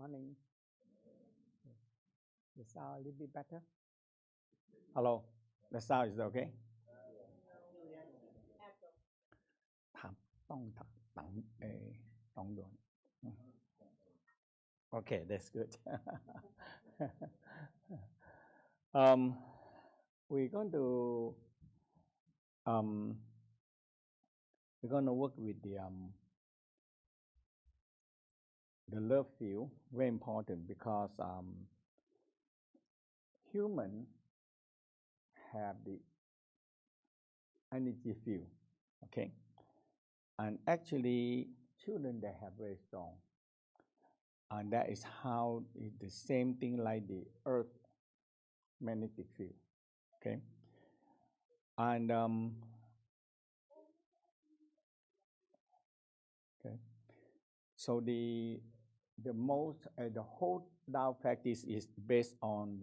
Morning. The sound a little bit better? Hello. The sound is okay? Okay, that's good. um, we're going to um, work with the love field. Very important because humans have the energy field. Okay, and actually children they have very strong, and that is how it's the same thing like the Earth magnetic field. Okay, and okay, so the whole Tao practice is based on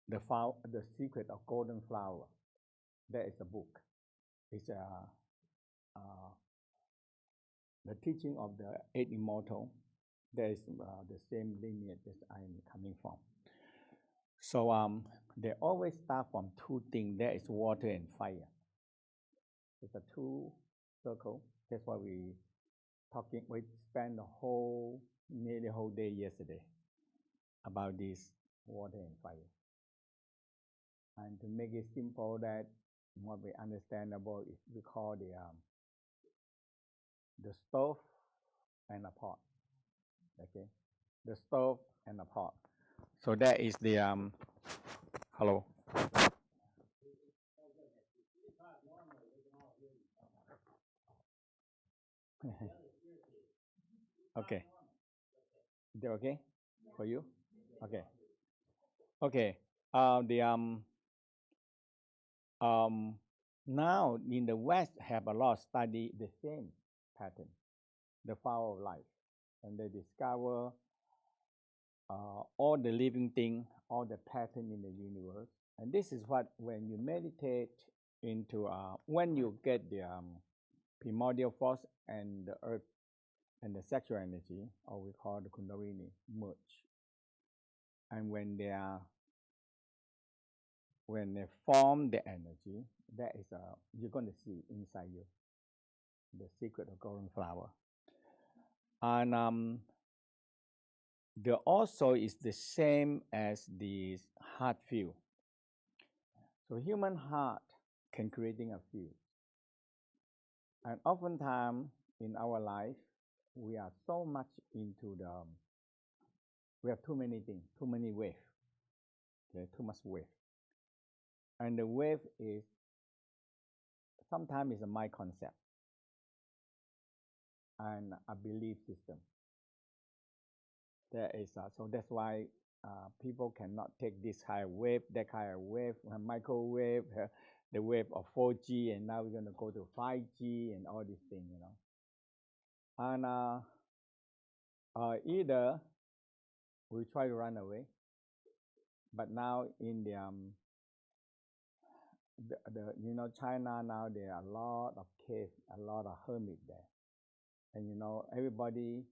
the secret of golden flower. There is a book. It's the teaching of the eight immortal. There is the same lineage that I'm coming from. So they always start from two things. There is water and fire. It's a two circle. That's why we spent nearly whole day yesterday about this water and fire. And to make it simple, that what we understandable is we call the stove and a pot. Okay, the stove and a pot. So that is the hello. Okay. Is that okay for you? Okay. Okay. Now in the West have a lot of study the same pattern, the flower of life, and they discover all the living thing, all the pattern in the universe. And this is what when you meditate into when you get the primordial force and the earth and the sexual energy, or we call the Kundalini, merge. And when they form the energy, that is you're going to see inside you the secret of golden flower. And the also is the same as the heart field. So human heart can creating a field. And oftentimes in our life, we are so much into we have too many things, too many waves. Okay, too much wave. And the wave is sometimes is a mind concept and a belief system. There is so that's why people cannot take this high wave, that kind of wave, microwave, the wave of 4G, and now we're going to go to 5G and all these things, And either we try to run away, but now in the China now there are a lot of caves, a lot of hermits there, and everybody.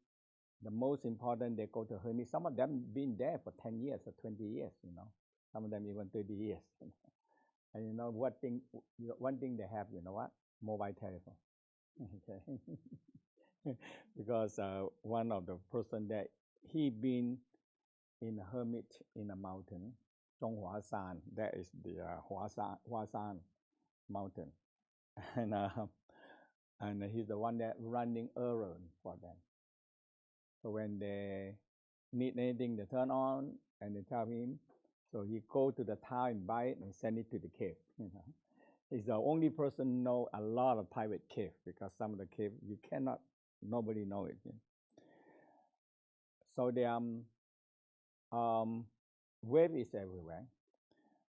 The most important, they go to hermit. Some of them been there for 10 years or 20 years, Some of them even 30 years. And one thing they have, what? Mobile telephone. Okay. Because one of the person that he been in a hermit in a mountain, Zhonghuashan, that is the Huashan mountain. And he's the one that running errand for them. So when they need anything, they turn on and they tell him. So he go to the town and buy it and send it to the cave. He's the only person know a lot of private cave, because some of the cave you cannot, nobody know it. So the wave is everywhere,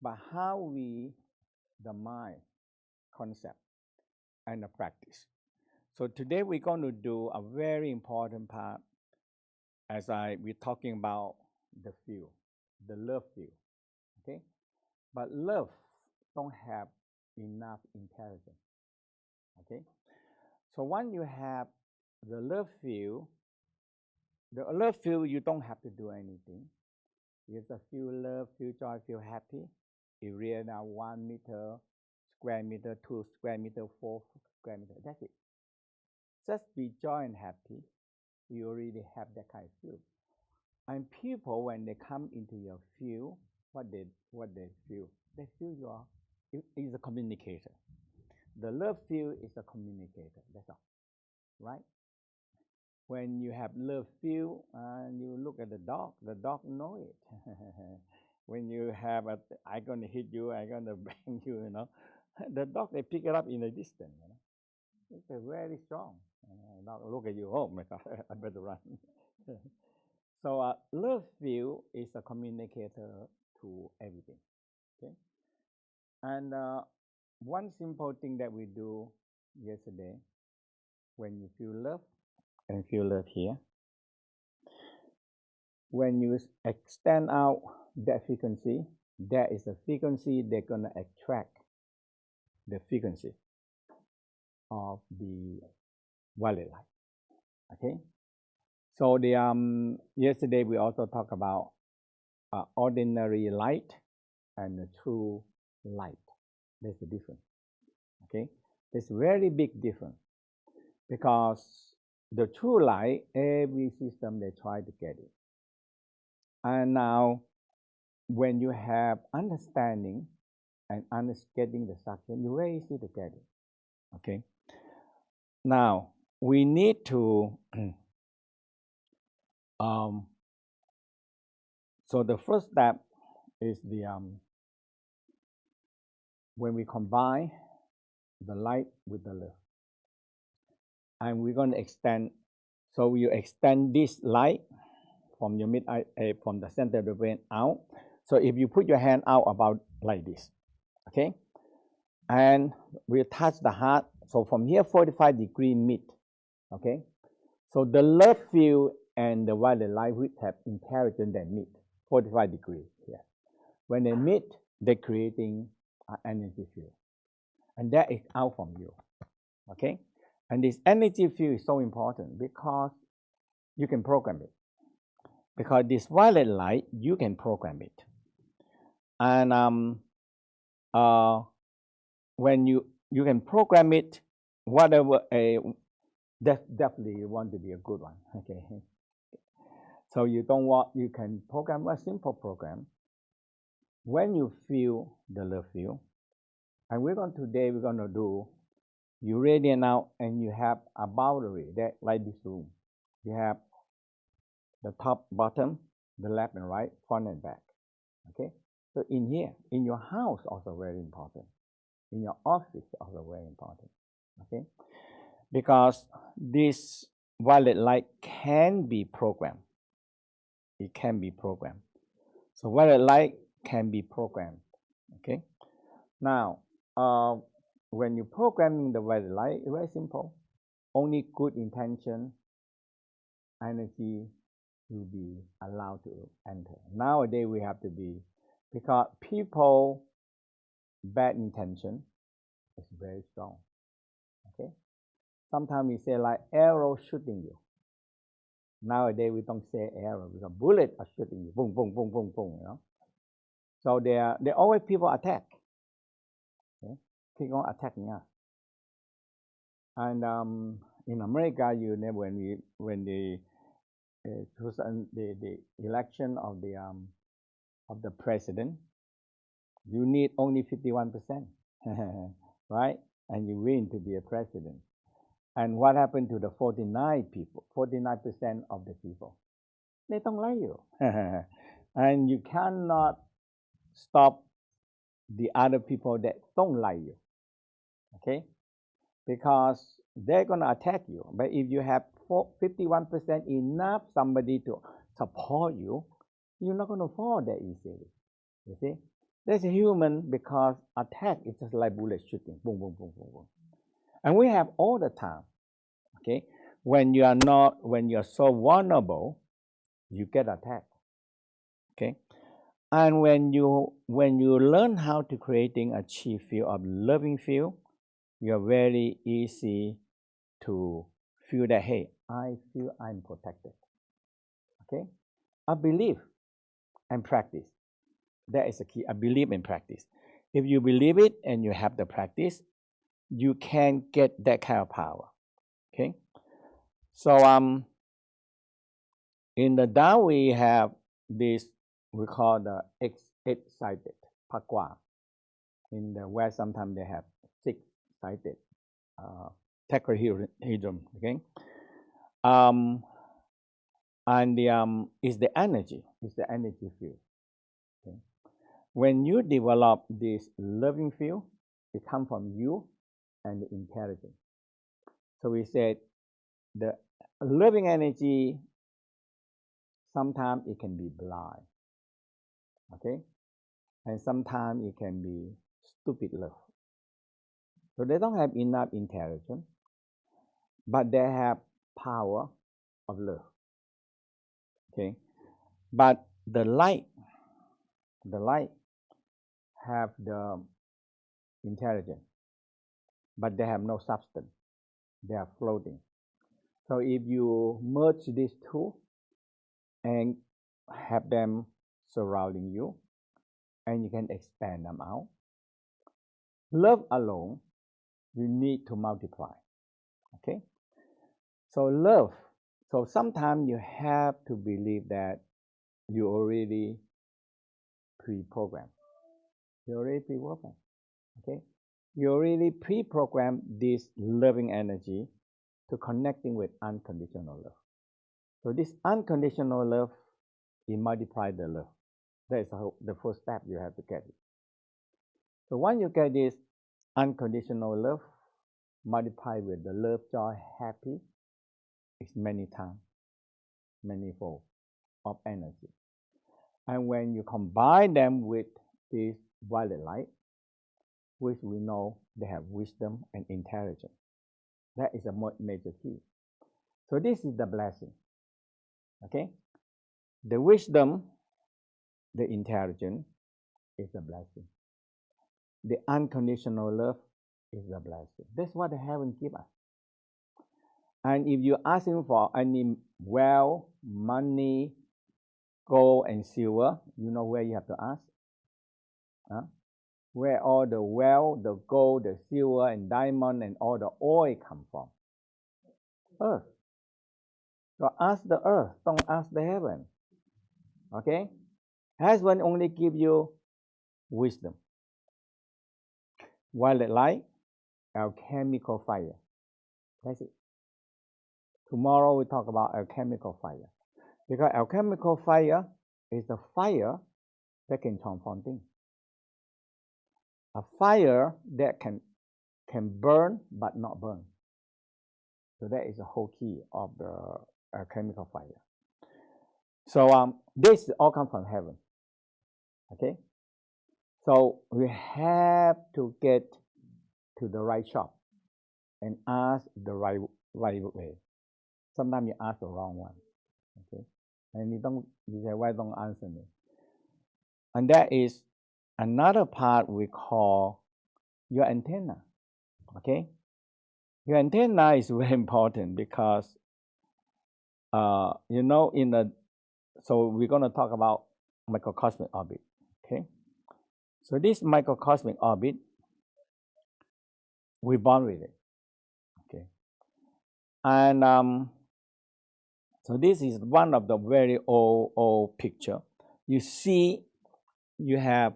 but how the mind concept and the practice. So today we're going to do a very important part. As we're talking about the field, the love field, okay? But love don't have enough intelligence, okay? So when you have the love field, The love field, you don't have to do anything. You just feel love, feel joy, feel happy. You read now 1 meter, square meter, 2 square meter, 4 square meter. That's it. Just be joy and happy. You already have that kind of feel. And people, when they come into your field, what they feel? They feel you are is a communicator. The love field is a communicator. That's all, right? When you have love field and you look at the dog know it. When you have I'm gonna hit you, I'm gonna bang you, the dog they pick it up in a distance. It's very strong. Now look at you. Oh my God, I better run. So love field is a communicator to everything. Okay, and one simple thing that we do yesterday, when you feel love and feel love here, when you extend out that frequency, there is a frequency they're gonna attract the frequency of the violet light. Okay, so the yesterday we also talked about ordinary light and the true light. There's a difference. Okay, there's very big difference because the true light, every system they try to get it, and now when you have understanding and getting the structure, you're very easy to get it. Okay. Now we need to so the first step is the when we combine the light with the love, and we're going to extend. So you extend this light from your mid eye, from the center of the brain out. So if you put your hand out about like this, okay, and we touch the heart. So from here, 45-degree mid, okay. So the love field and the violet light which have intelligence that meet 45 degrees here. When they meet, they're creating an energy field, and that is out from you, okay. And this energy field is so important because you can program it. Because this violet light, you can program it, and when you can program it, whatever definitely you want to be a good one, okay. So you don't want, you can program a simple program. When you feel the love field, and we're going to do, you radiate out and you have a boundary that like this room. You have the top, bottom, the left and right, front and back. Okay. So in here, in your house also very important. In your office also very important. Okay. Because this violet light can be programmed. It can be programmed. So violet light can be programmed. Okay. Now, when you're programming the violet light, it's very simple. Only good intention, energy will be allowed to enter. Nowadays, we have to be, because people, bad intention is very strong. Okay. Sometimes we say like arrow shooting you. Nowadays, we don't say arrow because bullet are shooting you. Boom, boom, boom, boom, boom. So they always people attack. Okay? People attacking us. And in America, you know, when the election of the president, you need only 51%, right? And you win to be a president. And what happened to the 49% of the people? They don't like you. And you cannot stop the other people that don't like you, okay? Because they're going to attack you. But if you have 51% enough somebody to support you, you're not going to fall that easily. You see? There's a human, because attack is just like bullet shooting. Boom, boom, boom, boom, boom. And we have all the time. Okay? When you're so vulnerable, you get attacked. Okay? And when you learn how to creating a chi field of loving field, you're very easy to feel that, hey, I feel I'm protected. Okay, a belief and practice. That is the key. A belief and practice. If you believe it and you have the practice, you can get that kind of power. Okay, so in the Tao we have this we call the eight-sided pakwa. In the West, sometimes they have six-sided tetrahedron. Okay, and is the energy. It's the energy field. Okay? When you develop this loving field, it comes from you and the intelligence. So we said the loving energy, sometimes it can be blind, okay? And sometimes it can be stupid love. So they don't have enough intelligence, but they have power of love, okay? But the light have the intelligence, but they have no substance. They are floating. So if you merge these two and have them surrounding you, and you can expand them out. Love alone, you need to multiply. Okay? So love. So sometimes you have to believe that you already pre-programmed. You already pre-programmed. Okay? You already pre-programmed this loving energy to connecting with unconditional love. So this unconditional love, it multiplies the love. That is the first step you have to get it. So once you get this unconditional love, multiplied with the love, joy, happy, it's many times, manifold of energy. And when you combine them with this violet light, which we know they have wisdom and intelligence, that is a major key. So this is the blessing. Okay? The wisdom, the intelligence is a blessing. The unconditional love is a blessing. That's what the heaven give us. And if you're asking for any wealth, money, gold, and silver, you know where you have to ask? Huh? Where all the wealth, the gold, the silver, and diamond, and all the oil come from? Earth. So ask the earth, don't ask the heaven. Okay? Heaven only give you wisdom. Violet light, alchemical fire. That's it. Tomorrow we talk about alchemical fire. Because alchemical fire is the fire that can transform things. A fire that can burn but not burn. So that is the whole key of the alchemical fire. So this all comes from heaven. Okay? So we have to get to the right shop and ask the right way. Sometimes you ask the wrong one. Okay? And you say, why don't answer me? And that is another part we call your antenna. Okay? Your antenna is very important because you know so we're going to talk about microcosmic orbit. Okay? So this microcosmic orbit, we're born with it. Okay? And so this is one of the very old picture. You see, you have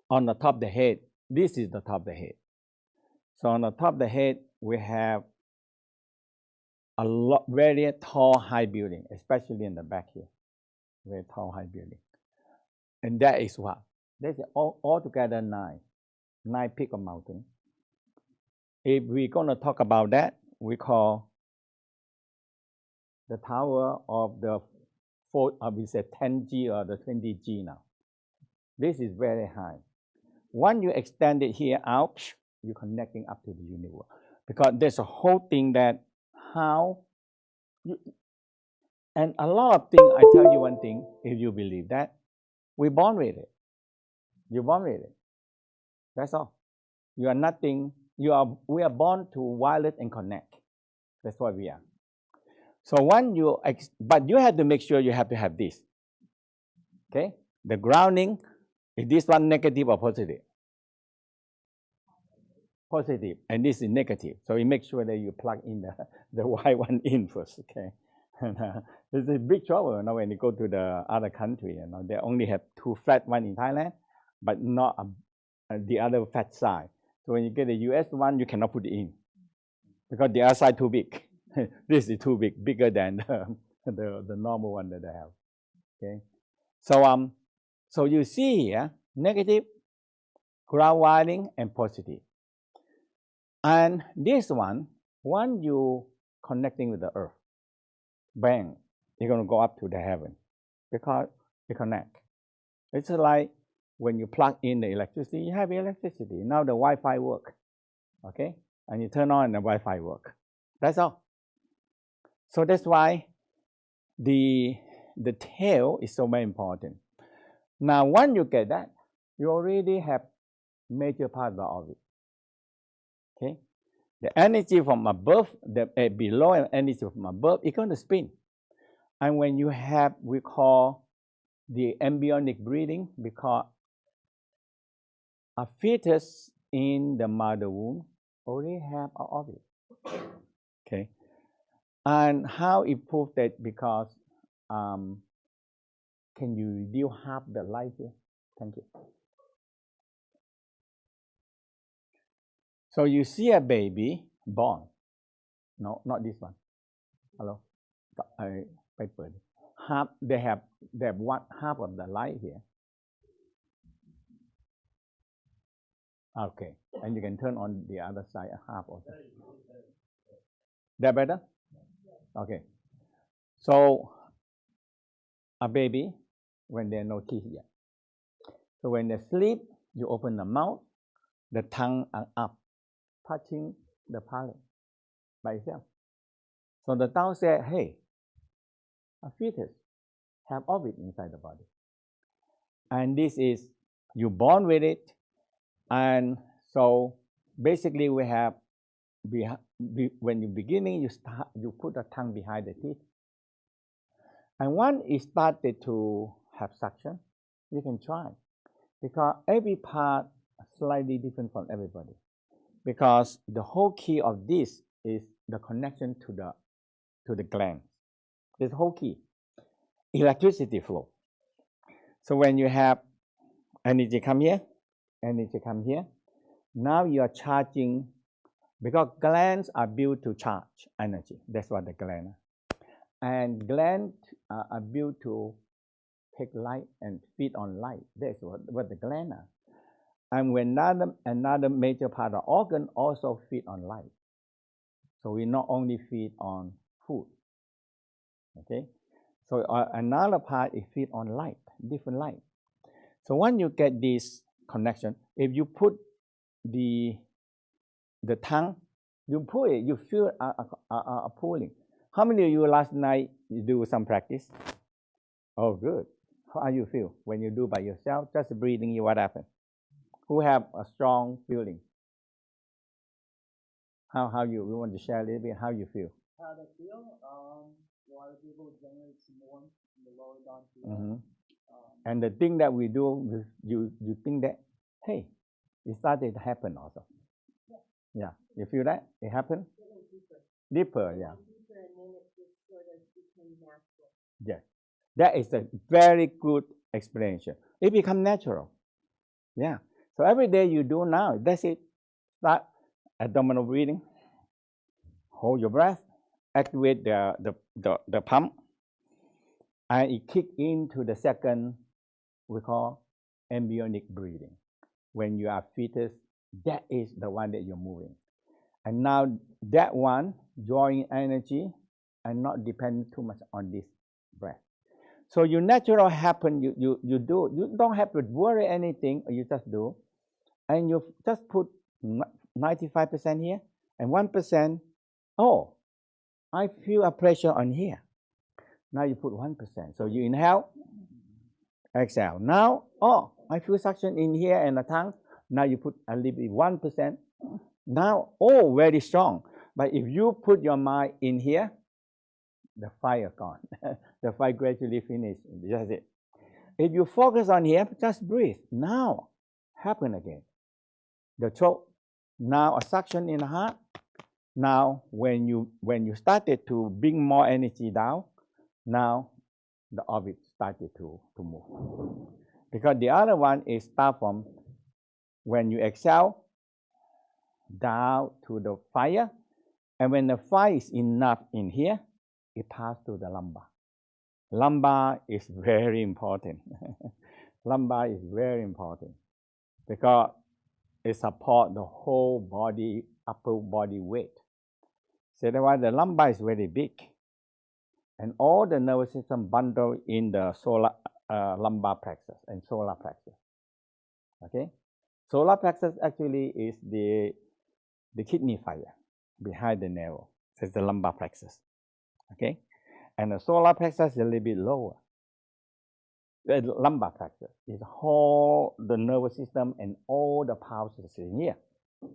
on the top of the head, this is the top of the head. So on the top of the head, we have a very tall, high building, especially in the back here. Very tall, high building. And that is what? That's altogether nine peak of mountain. If we're going to talk about that, we call the tower of the we say 10G or the 20G now. This is very high. Once you extend it here out, you're connecting up to the universe. Because there's a whole thing that and a lot of things, I tell you one thing, if you believe that, we're born with it. You're born with it. That's all. You are nothing. We are born to wireless and connect. That's what we are. So but you have to make sure you have to have this. Okay? The grounding, is this one negative or positive? Positive, and this is negative. So you make sure that you plug in the white one in first, okay? It's a big trouble, when you go to the other country, they only have two flat one in Thailand, but not the other fat side. So when you get the US one, you cannot put it in because the other side too big. This is too big, bigger than the normal one that I have. Okay, so you see here negative, ground wiring, and positive. And this one, when you connecting with the earth, bang, you're going to go up to the heaven because you connect. It's like when you plug in the electricity, you have electricity. Now the Wi-Fi work, okay? And you turn on the Wi-Fi work. That's all. So that's why the tail is so very important. Now, once you get that, you already have major part of the orbit. Okay, the energy from above, below, and energy from above is going to spin. And when you have, we call the embryonic breathing, because a fetus in the mother womb already have an orbit. Okay, and how it proved that? Because can you reduce half the light here? Thank you. So you see a baby born. No, not this one. Hello, paper. Half they have one half of the light here. Okay, and you can turn on the other side half also. That better? Okay. So a baby, when there are no teeth yet. So when they sleep, you open the mouth, the tongue are up, touching the palate by itself. So the Tao said, hey, a fetus have orbit inside the body. And this is, you born with it. And so basically we have, when you're beginning, you put the tongue behind the teeth. And when it started to have suction, you can try. Because every part is slightly different from everybody. Because the whole key of this is the connection to the gland. This whole key. Electricity flow. So when you have energy come here, energy come here, now you are charging, because glands are built to charge energy. That's what the gland are. And glands are built to take light and feed on light. That's what the gland are. And when another major part of organ also feed on light. So we not only feed on food. Okay? So another part is feed on light, different light. So when you get this connection, if you put the tongue, you pull it, you feel a pulling. How many of you last night you do some practice? Oh, good. How you feel when you do by yourself? Just breathing, what happens? Who have a strong feeling? How you want to share a little bit? How you feel? How to feel? Water people generate some warmth in the lower body. And the thing that we do, you think that, hey, it started to happen also. Yeah. You feel that? It happened? Deeper, yeah. Deeper, and then it just sort of became natural. Yes. That is a very good explanation. It becomes natural. Yeah. So every day you do now, that's it. Start abdominal breathing. Hold your breath. Activate the pump. And it kicks into the second, we call embryonic breathing. When you are fetus, that is the one that you're moving. And now that one, drawing energy and not depend too much on this breath. So your natural happen, you do. You don't have to worry anything, you just do. And you just put 95% here and 1%, oh, I feel a pressure on here. Now you put 1%. So you inhale, exhale. Now, oh, I feel suction in here and the tongue. Now you put a little bit 1%. Now, oh, very strong. But if you put your mind in here, the fire gone. The fire gradually finished. That's it. If you focus on here, just breathe. Now, happen again. The throat. Now a suction in the heart. Now, when you started to bring more energy down, now the orbit started to move. Because the other one is start from when you exhale down to the fire, and when the fire is enough in here, it passes to the lumbar. Lumbar is very important. Lumbar is very important because it supports the whole body, upper body weight. So that's why the lumbar is very big. And all the nervous system bundled in the solar lumbar plexus and solar plexus. Okay? Solar plexus actually is the kidney fire behind the navel. That's the lumbar plexus. Okay? And the solar plexus is a little bit lower. The lumbar plexus is all the nervous system and all the pulses in here.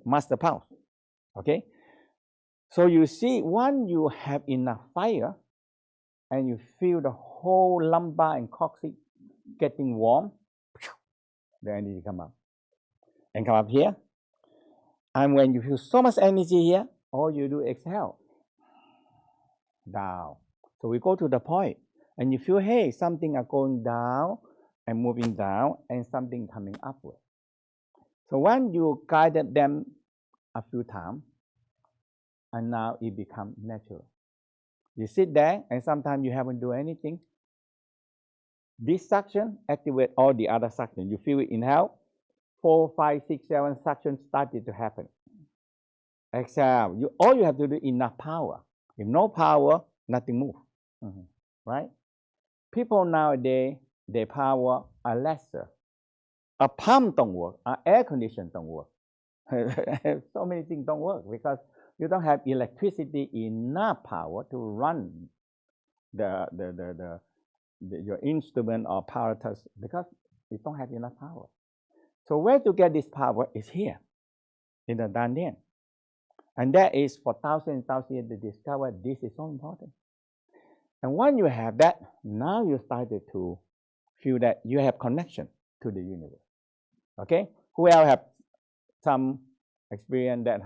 Master pulse. Okay? So you see, once you have enough fire and you feel the whole lumbar and coccyx getting warm, the energy come up. And come up here. And when you feel so much energy here, all you do exhale. Down. So we go to the point. And you feel, hey, something are going down and moving down and something coming upward. So when you guided them a few times, and now it becomes natural. You sit there and sometimes you haven't done anything. This suction activates all the other suction. You feel it inhale, 4, 5, 6, 7 suctions started to happen. Exhale. All you have to do is enough power. If no power, nothing moves. Right? People nowadays, their power are lesser. A pump don't work. An air conditioner don't work. So many things don't work because you don't have electricity enough power to run your instrument or apparatus because you don't have enough power. So where to get this power is here in the Dantian. And that is for thousands and thousands years to discover this is so important. And when you have that, now you started to feel that you have connection to the universe. Okay? Who else have some experience that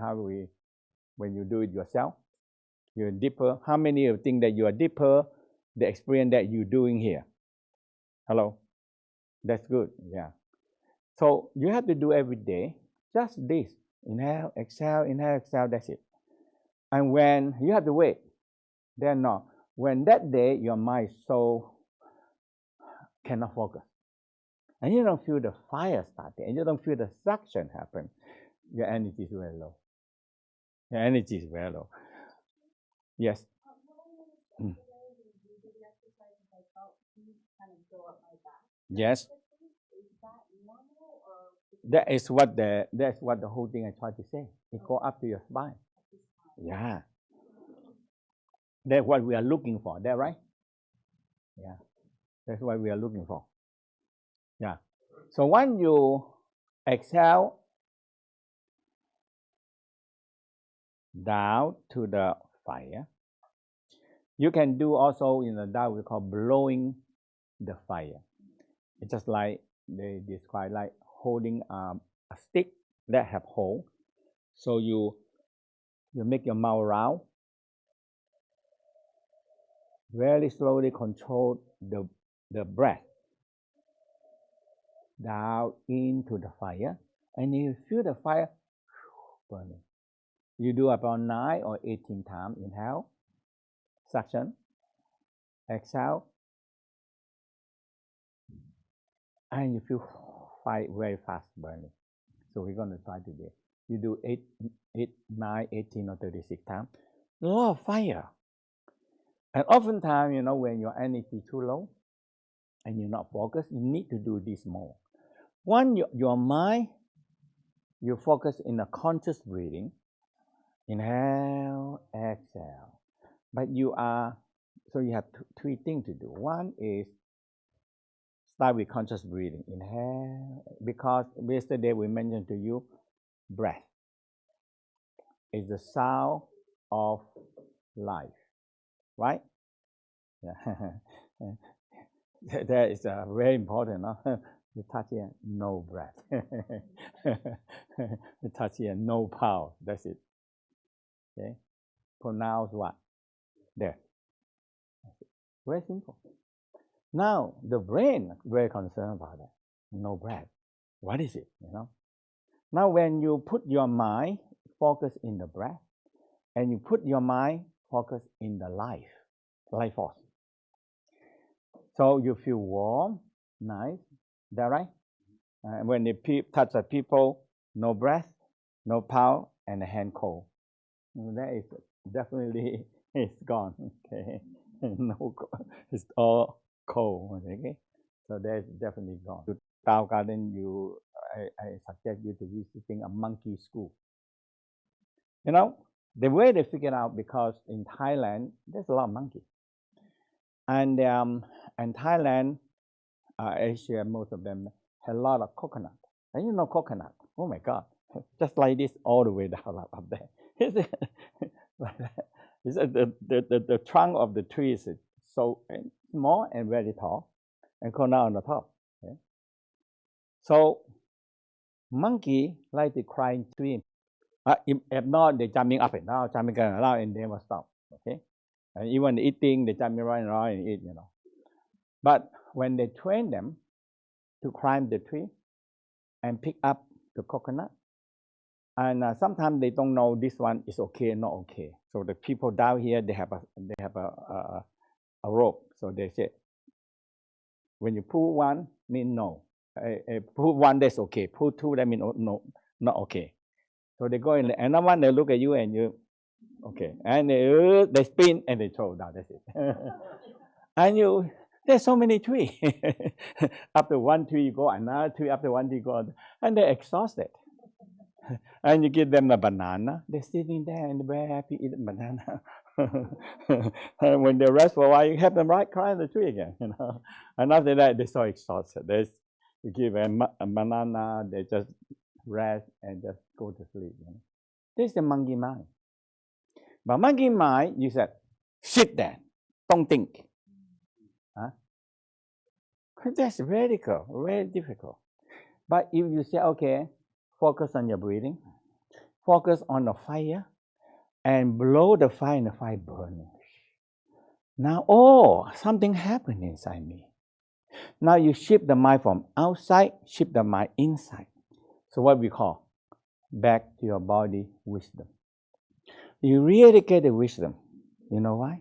when you do it yourself, you're deeper? How many of you think that you are deeper, the experience that you're doing here? Hello? That's good, yeah. So you have to do every day, just this. Inhale, exhale, that's it. And when you have to wait, then no. When that day your mind so cannot focus, and you don't feel the fire starting, and you don't feel the suction happen, your energy is very low. Your energy is very low. Yes. Yes. That's what the whole thing I tried to say. It go up to your spine. Yeah. That's what we are looking for. That right? Yeah. That's what we are looking for. Yeah. So when you exhale down to the fire, you can do also in the Tao we call blowing the fire. It's just like they describe like holding a stick that have hole. So you make your mouth round. Very slowly control the breath down into the fire, and you feel the fire burning. You do about 9 or 18 times. Inhale, suction, exhale, and you feel fire very fast burning. So we're going to try today. You do 8, 9, 18 or 36 times. A lot of fire. And oftentimes, when your energy is too low and you're not focused, you need to do this more. When your mind, you focus in a conscious breathing, inhale, exhale. But you have 3 things to do. One is start with conscious breathing. Inhale, because yesterday we mentioned to you, breath is the sound of life, right? Yeah. That is very important. No? You touch here, no breath. You touch here, no power. That's it. Okay. Pronounce what? There. Very simple. Now the brain very concerned about that. No breath. What is it? Now when you put your mind focus in the breath, and you put your mind focus in the life force. So you feel warm, nice. Is that right? When you touch the people, no breath, no power, and the hand cold. That is definitely it's gone. Okay, no, it's all cold. Okay, so that's definitely gone. To Tao Garden, I suggest you to visiting a monkey school. The way they figured out, because in Thailand there's a lot of monkeys, and Thailand, Asia, most of them have a lot of coconut. And coconut, oh my God, just like this all the way down up there. The trunk of the tree is so small and very tall, and coconut on the top. Okay? So monkey like to climb tree. If not, they jumping up and down, and they will stop. Okay, and even eating, they jumping right around and eat. But when they train them to climb the tree and pick up the coconut, and sometimes they don't know this one is okay, not okay. So the people down here, they have a rope. So they say, when you pull one, mean no. Pull one, that's okay. Pull two, that means no, not okay. So they go in, and one they look at you and you, okay, and they spin and they throw down. That's it. And there's so many trees. After one tree, you go another tree. After one tree, you go, and they're exhausted. And you give them a banana. They're sitting there and very happy eating banana. And when they rest for a while, you have them climb the tree again. And after that, they're so exhausted. You give them a banana, they just rest and just go to sleep. This is the monkey mind. But monkey mind, you said, sit there, don't think. That's radical, very difficult. But if you say, okay, focus on your breathing, focus on the fire, and blow the fire and the fire burning. Now, something happened inside me. Now you shift the mind from outside, shift the mind inside. So what we call back to your body wisdom. You really get the wisdom. You know why?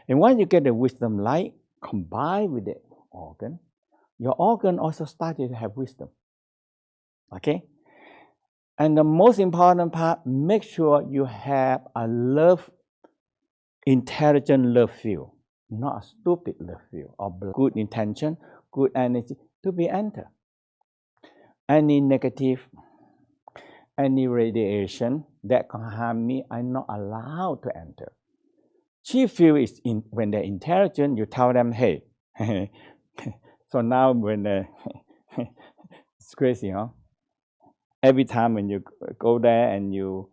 And once you get the wisdom light combined with the organ, your organ also started to have wisdom. Okay? And the most important part, make sure you have a intelligent love field, not a stupid love field, or good intention, good energy to be entered. Any negative, any radiation that can harm me, I'm not allowed to enter. Chi field is when they're intelligent, you tell them, hey. So now when it's crazy, huh? Every time when you go there and you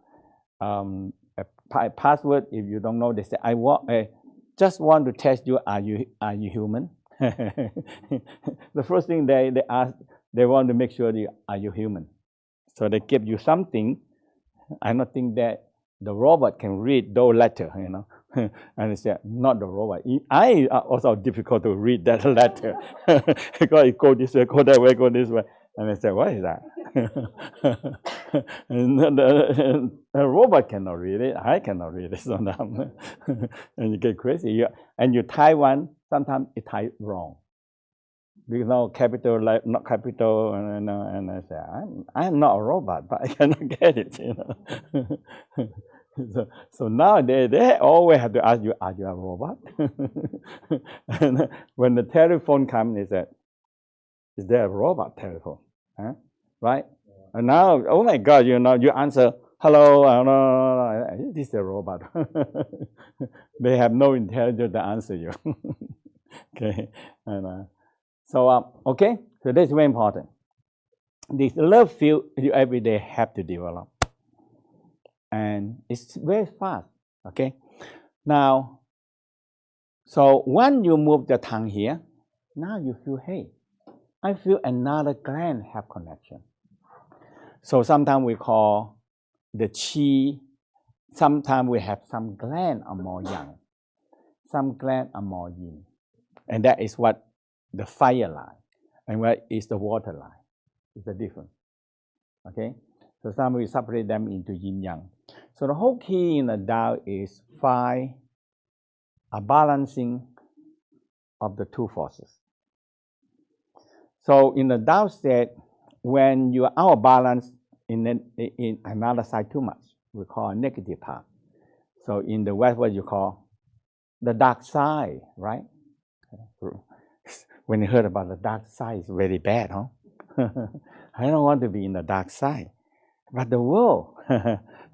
password, if you don't know, they say, just want to test you, are you human? The first thing they ask, they want to make sure are you human. So they give you something. I don't think that the robot can read those letters, And they say, not the robot. I also difficult to read that letter. Because it go this way, go that way, go this way. And I say, what is that? And the robot cannot read it. I cannot read it sometimes. And you get crazy. And you type one, sometimes you type wrong. Because capital, not capital, and I say, I'm not a robot, but I cannot get it. So now they always have to ask you, are you a robot? And when the telephone comes, they say, is there a robot telephone? Huh? Right? And now, oh my God, you answer, hello, this is a robot. They have no intelligence to answer you. Okay. And okay, so that's very important. This love field you every day have to develop. And it's very fast, okay? Now, So when you move the tongue here, now you feel, hey, I feel another gland have connection. So sometimes we call the Chi, sometimes we have some gland are more yang, some gland are more yin. And that is what the fire line and what is the water line. It's a difference. Okay? So sometimes we separate them into yin yang. So the whole key in the Tao is find a balancing of the two forces. So in the Tao state, when you are out of balance in another side too much, we call a negative part. So in the West, what you call the dark side, right? When you heard about the dark side, it's very bad, huh? I don't want to be in the dark side. But the world,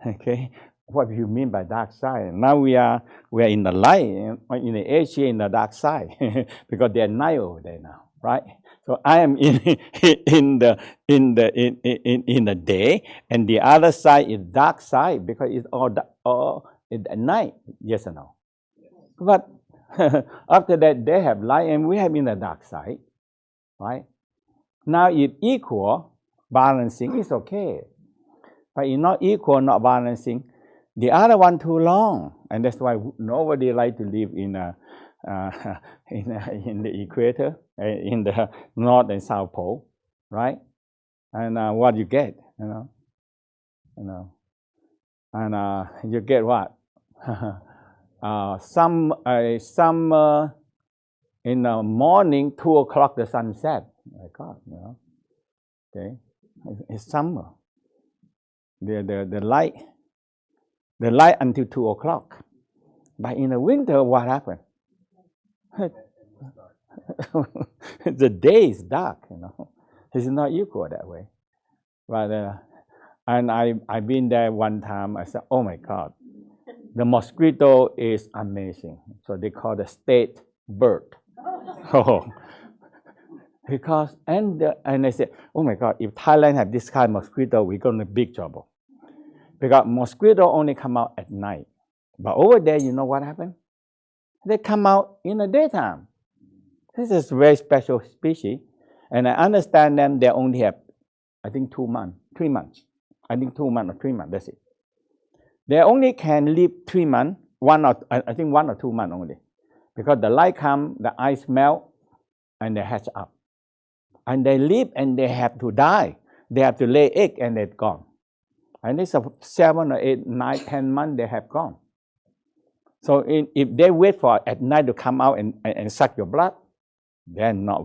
okay, what do you mean by dark side? Now we are in the light, in the Asia, in the dark side, because they're night over there now, right? So I am in the day, and the other side is dark side because it's all at night. Yes or no? But after that, they have light, and we have in the dark side, right? Now, if equal balancing is okay, but if not equal, not balancing, the other one too long, and that's why nobody like to live in the equator, in the North and South Pole, right? And what you get, and you get what? Some in the morning, 2 o'clock, the sun set. My God, okay, it's summer. The light until 2 o'clock. But in the winter, what happened? The day is dark, It's not equal that way. But and I've been there one time. I said, oh my God, the mosquito is amazing. So they call the state bird. Oh. Because and I said, oh my God, if Thailand have this kind of mosquito, we're going to big trouble. Because mosquito only come out at night. But over there, you know what happened? They come out in the daytime. This is a very special species. And I understand them, they only have, I think 2 months, 3 months. I think 2 months or 3 months, that's it. They only can live 3 months, 1 or 2 months only. Because the light comes, the ice melt, and they hatch up. And they live and they have to die. They have to lay egg and they're gone. And it's 7 or 8, 9, 10 months they have gone. So if they wait for at night to come out and suck your blood, they're not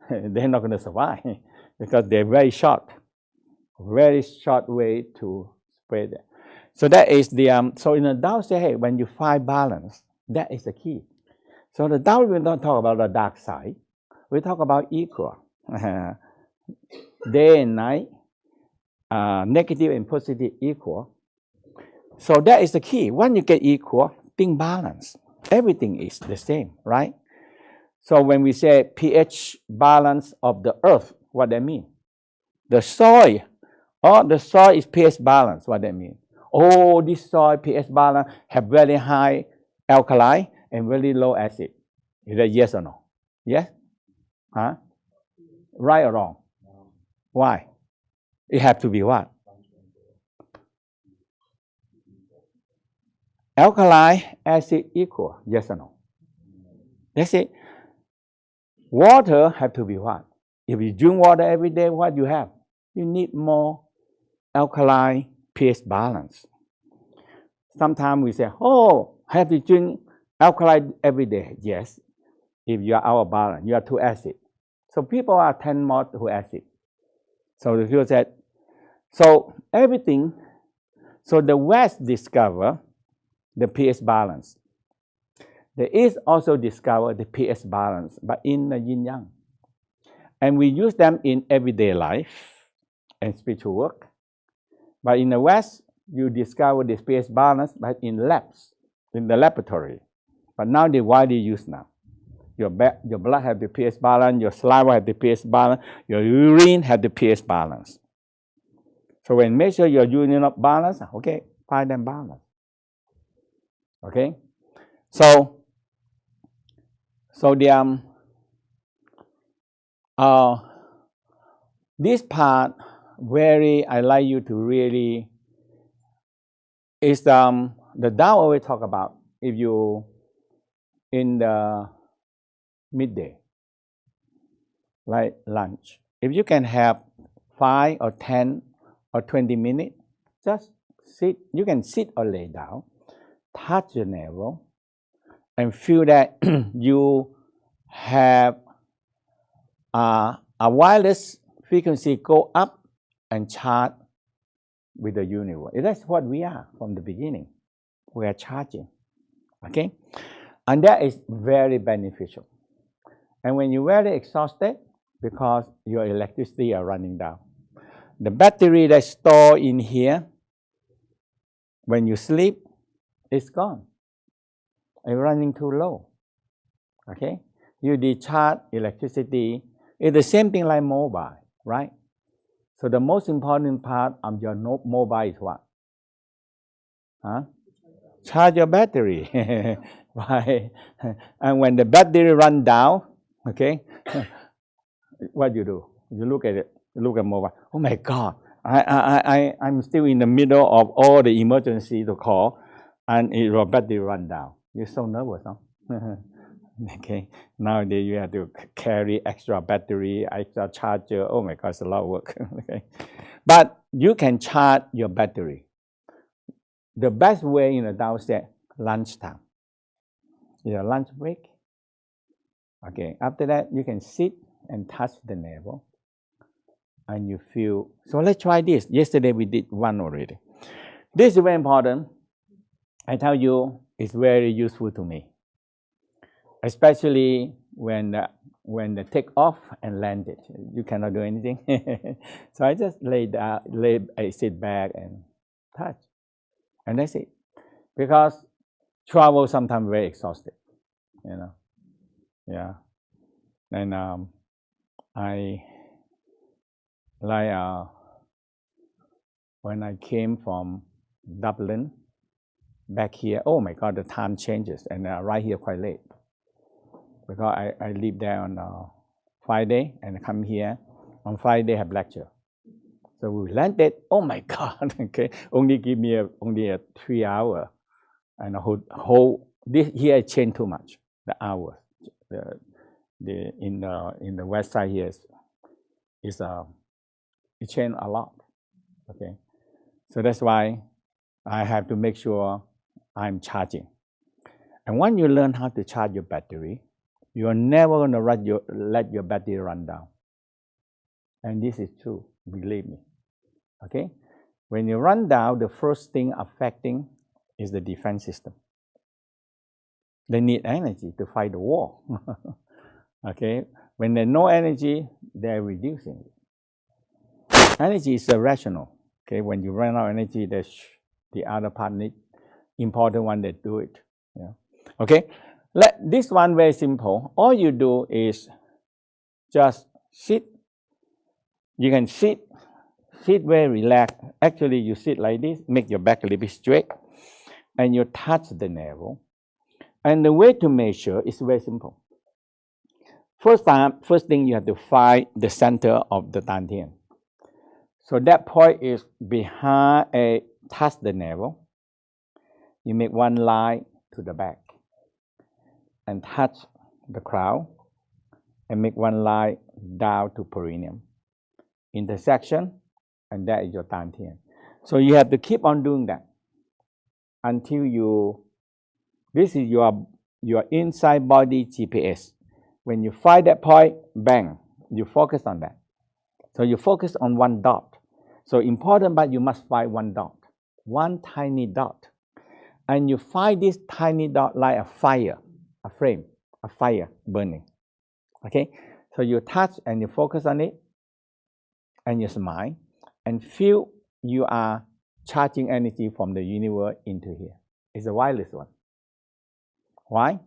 they're not going to survive because they're very short way to spread it. So that is the, so in the Tao say, hey, when you find balance, that is the key. So the Tao will not talk about the dark side. We talk about equal. Day and night, negative and positive equal. So that is the key. When you get equal, think balance. Everything is the same, right? So when we say pH balance of the earth, what that mean? The soil, the soil is pH balance. What that mean? Oh, this soil pH balance have very high alkali and very low acid. Is that yes or no? Yes? Huh? Right or wrong? Why? It have to be what? Alkali, acid equal. Yes or no? That's it. Water have to be what? If you drink water every day, what you have? You need more alkali pH balance. Sometimes we say, oh, I have to drink alkali every day. Yes. If you are out of balance, you are too acid. So people are 10 more too acid. So the people said, so everything, so the West discover the pH balance. The East also discover the pH balance, but in the yin yang. And we use them in everyday life and spiritual work. But in the West, you discover the pH balance, but in labs, in the laboratory. But now they widely used now. Your blood have the pH balance, your saliva have the pH balance, your urine have the pH balance. So when measure your urine balance, okay, find them balance. Okay? So So this part, I like you to really, is the Tao always talk about if you in the midday, like lunch, if you can have 5 or 10 or 20 minutes, just sit. You can sit or lay down, touch your navel, and feel that you have a wireless frequency go up and charge with the universe. That's what we are from the beginning. We are charging, okay? And that is very beneficial. And when you're very exhausted, because your electricity are running down, the battery that's stored in here, when you sleep, it's gone. It's running too low, okay? You discharge electricity. It's the same thing like mobile, right? So the most important part of your mobile is what? Huh? Charge your battery, right? And when the battery run down, okay, what you do? You look at it. You look at mobile. Oh my God! I'm still in the middle of all the emergency to call, and your battery run down. You're so nervous, huh? Okay. Nowadays you have to carry extra battery, extra charger. Oh my God, it's a lot of work. Okay. But you can charge your battery. The best way in the Tao said lunchtime. Your lunch break. Okay. After that, you can sit and touch the navel, and you feel. So let's try this. Yesterday we did one already. This is very important. I tell you, it's very useful to me, especially when the take off and land it. You cannot do anything. So I just I sit back and touch, and that's it. Because travel sometimes very exhausted, you know. Yeah, and I like when I came from Dublin back here. Oh my God, the time changes, and I arrive here quite late because I leave there on Friday and come here on Friday have lecture. So we landed. Oh my God! Okay, only give me only a 3 hour, and the whole this here changed too much. The hours, the in the west side here is it changed a lot. Okay, so that's why I have to make sure I'm charging. And when you learn how to charge your battery, you are never going to let your battery run down. And this is true, believe me. Okay? When you run down, the first thing affecting is the defense system. They need energy to fight the war. Okay? When there's no energy, they're reducing it. Energy is irrational. Okay? When you run out of energy, there's the other part need important one that do it. Yeah. Okay? This one very simple. All you do is just sit. You can sit very relaxed. Actually, you sit like this, make your back a little bit straight, and you touch the navel. And the way to measure is very simple. First thing you have to find the center of the dantian. So that point is behind touch the navel. You make one line to the back and touch the crown and make one line down to perineum. Intersection, and that is your dantian. So you have to keep on doing that until this is your inside body GPS. When you find that point, bang, you focus on that. So you focus on one dot. So important, but you must find one dot, one tiny dot. And you find this tiny dot like a fire, a flame, a fire burning. Okay? So you touch and you focus on it and you smile and feel you are charging energy from the universe into here. It's a wireless one. Why?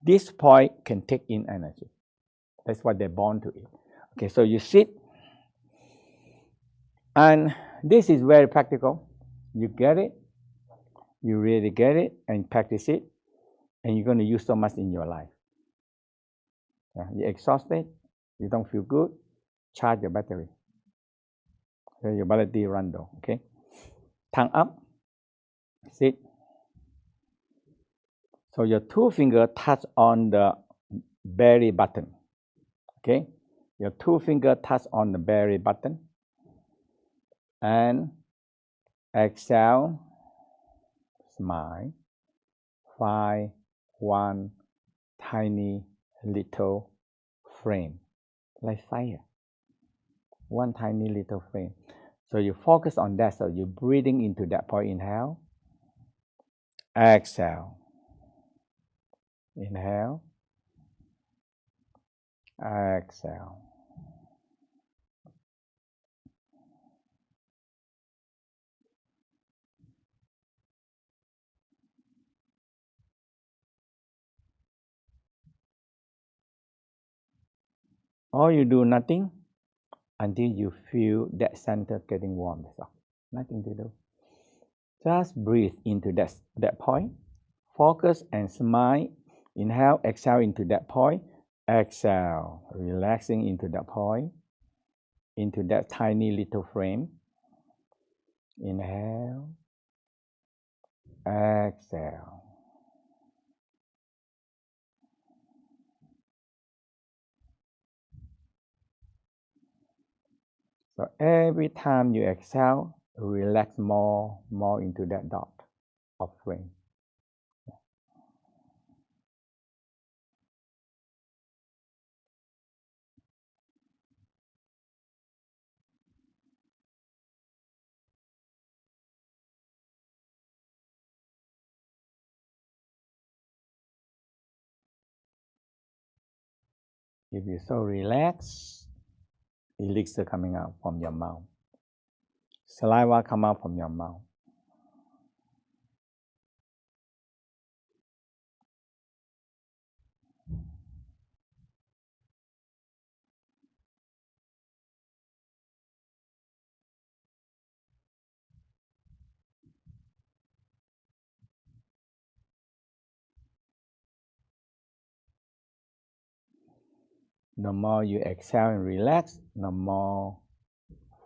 This point can take in energy. That's what they're born to it. Okay, so you sit, and this is very practical. You get it, you really get it, and practice it, and you're going to use so much in your life. You're exhausted, you don't feel good, charge your battery. So your battery run low, okay? Tongue up, sit. So your two fingers touch on the belly button, okay? Your two fingers touch on the belly button. And exhale, smile, find one tiny little flame, like fire. One tiny little flame. So you focus on that. So you're breathing into that point. Inhale. Exhale. Inhale. Exhale. Or you do nothing until you feel that center getting warm. That's all. Nothing to do. Just breathe into that point. Focus and smile. Inhale, exhale into that point. Exhale, relaxing into that point, into that tiny little frame. Inhale, exhale. So every time you exhale, relax more into that dot of flame. If you're so relaxed, elixir coming out from your mouth. Saliva come out from your mouth. The more you exhale and relax, the more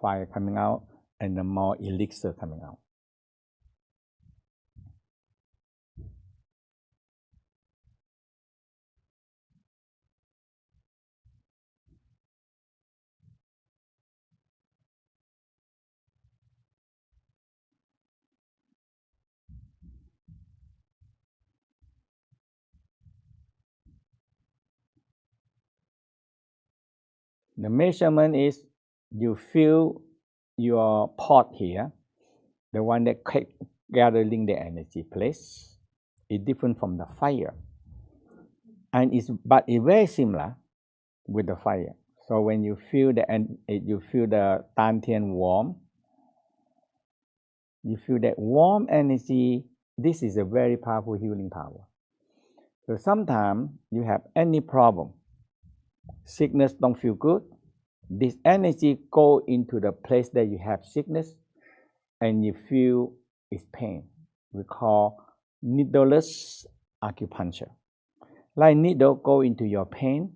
fire coming out and the more elixir coming out. The measurement is you feel your pot here, the one that gathering the energy place, is different from the fire. And but it's very similar with the fire. So when you feel the Dantian warm, you feel that warm energy. This is a very powerful healing power. So sometimes you have any problem, sickness don't feel good, this energy go into the place that you have sickness and you feel it's pain. We call needleless acupuncture. Like needle go into your pain,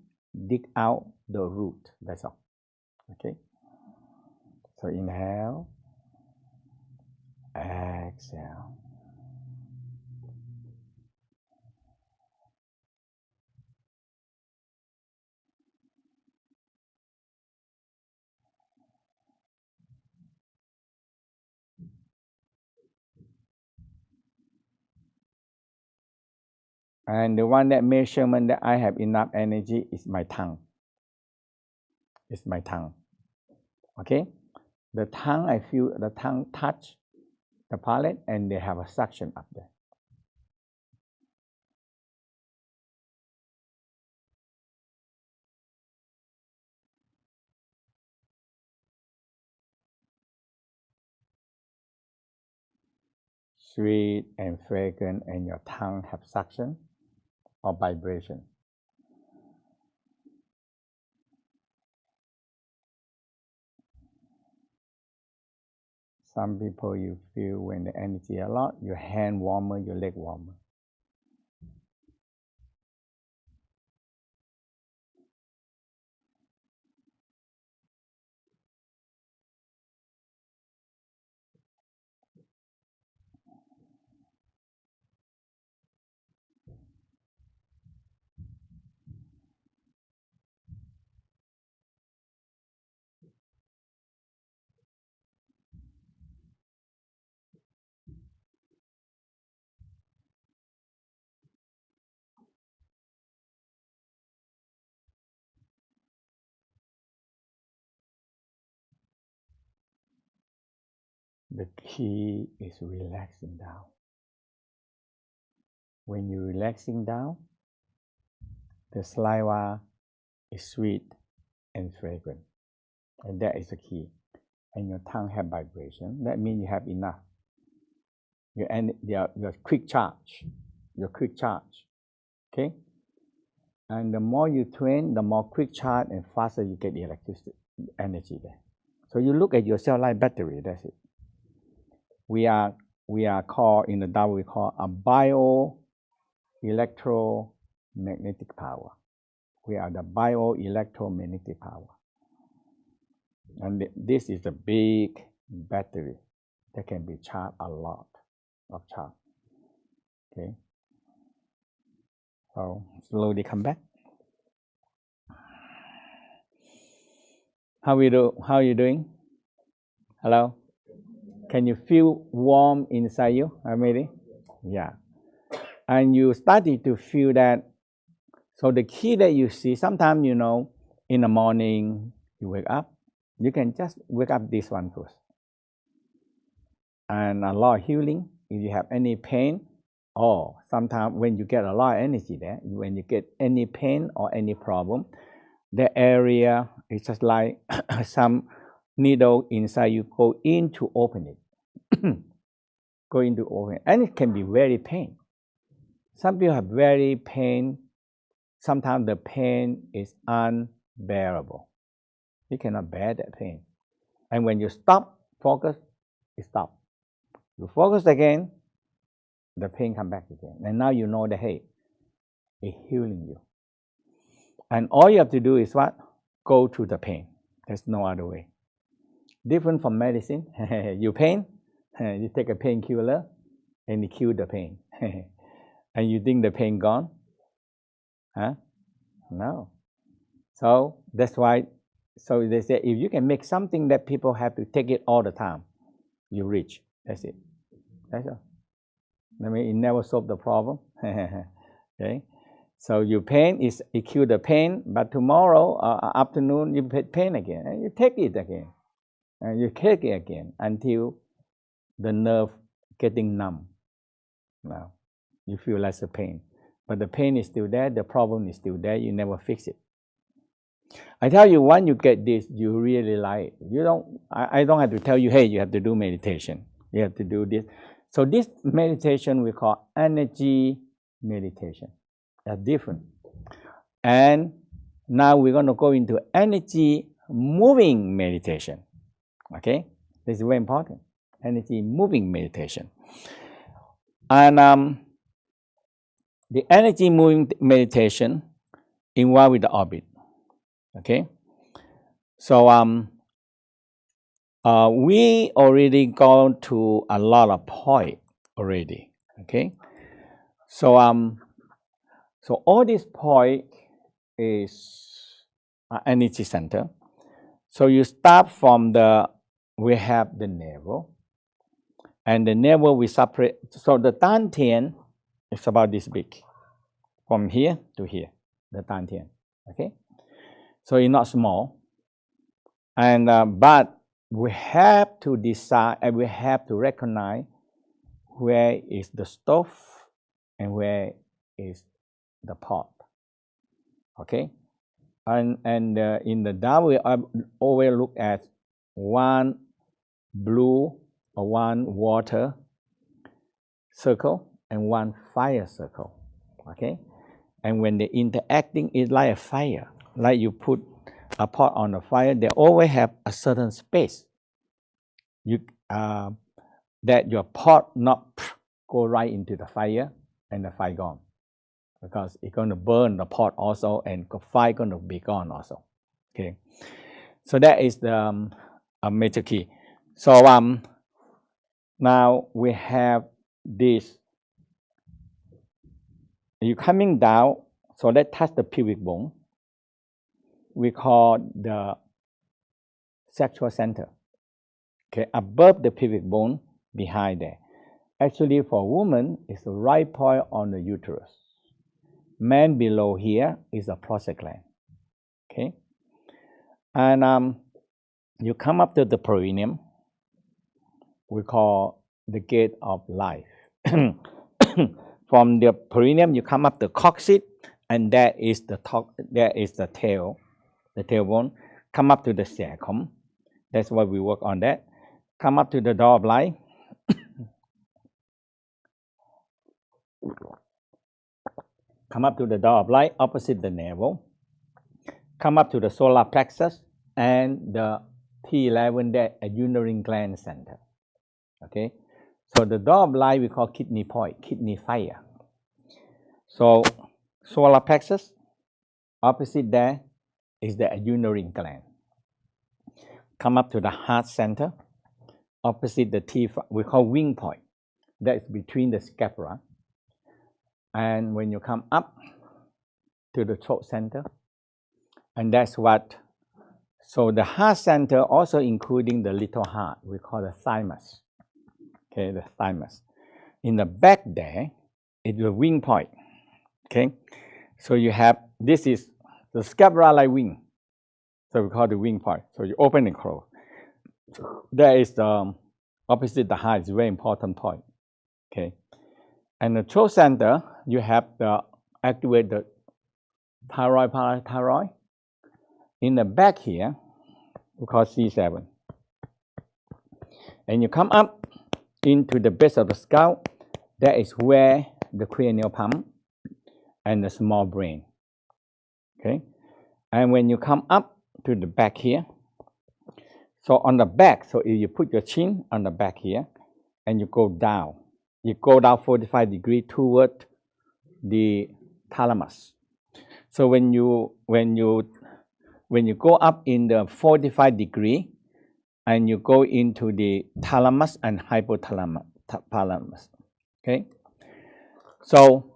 dig out the root. That's all. Okay. So inhale, exhale. And the one that measurement that I have enough energy is my tongue. It's my tongue. Okay? The tongue, I feel the tongue touch the palate and they have a suction up there. Sweet and fragrant and your tongue have suction or vibration. Some people you feel when the energy a lot, your hand warmer, your leg warmer. The key is relaxing down. When you're relaxing down, the saliva is sweet and fragrant, and that is the key. And your tongue have vibration. That means you have enough. Your quick charge, okay? And the more you train, the more quick charge and faster you get electricity energy there. So you look at yourself like battery. That's it. We are called in the Tao, we call a bio-electromagnetic power. We are the bio-electromagnetic power. And this is a big battery that can be charged a lot of charge. Okay. So slowly come back. How are you doing? Hello? Can you feel warm inside you, Amelie? Yeah. And you started to feel that. So the key that you see, sometimes, in the morning, you wake up, you can just wake up this one first. And a lot of healing, if you have any pain, or sometimes when you get a lot of energy there, when you get any pain or any problem, the area is just like some needle inside you go in to open it. Go into open, and it can be very pain. Some people have very pain. Sometimes the pain is unbearable. You cannot bear that pain. And when you stop, focus, it stops. You focus again, the pain comes back again. And now you know that, hey, it's healing you. And all you have to do is what? Go to the pain. There's no other way. Different from medicine. You pain, you take a painkiller, and you kill the pain. And you think the pain gone? Huh? No. So that's why, so they say, if you can make something that people have to take it all the time, you reach. That's it. That's all. I mean, it never solved the problem. Okay. So your pain is, it cure the pain, but tomorrow afternoon you pain again, and you take it again, and you take it again until the nerve getting numb. Now you feel less of pain, but the pain is still there. The problem is still there. You never fix it. I tell you, when you get this, you really like it. You don't. I don't have to tell you, hey, you have to do meditation. You have to do this. So this meditation we call energy meditation. They're different. And now we're going to go into energy moving meditation. Okay? This is very important. Energy moving meditation. And the energy moving meditation involved with the orbit. Okay? So we already gone to a lot of point already. Okay? So so all this point is an energy center. So you start from we have the navel, and the navel we separate. So the dantian is about this big, from here to here, the dantian. Okay, so it's not small, and but we have to decide, and we have to recognize where is the stove and where is the pot. Okay, and in the Tao we always look at one blue or one water circle and one fire circle. Okay, and when they're interacting, it's like a fire. Like you put a pot on the fire, they always have a certain space. You that your pot not go right into the fire and the fire gone, because it's going to burn the pot also, and the fire going to be gone also. Okay, so that is the major key. So now we have this. You coming down, so that touch the pubic bone. We call the sexual center. Okay, above the pubic bone, behind there. Actually, for women, it's the right point on the uterus. Man, below here is a prostate gland. Okay, and you come up to the perineum, we call the gate of life. From the perineum, you come up the coccyx, and that is the tail, the tailbone. Come up to the sacrum. That's why we work on that. Come up to the door of life. Come up to the door of light opposite the navel. Come up to the solar plexus and the T11, that a uterine gland center. Okay, so the door of light we call kidney point, kidney fire. So solar plexus, opposite there is the uterine gland. Come up to the heart center, opposite the T, we call wing point. That is between the scapula. And when you come up to the throat center, and that's what, so the heart center also including the little heart, we call the thymus. Okay, the thymus. In the back there is the wing point. Okay, so you have, this is the scapula like wing. So we call the wing point. So you open and close. There is the opposite the heart, is a very important point. Okay, and the throat center, you have the activate the thyroid, parathyroid. In the back here, we call C7. And you come up into the base of the skull. That is where the cranial pump and the small brain. Okay, and when you come up to the back here, so on the back, so if you put your chin on the back here, and you go down 45 degrees toward the thalamus. So when you go up in the 45 degree, and you go into the thalamus and hypothalamus. Okay. So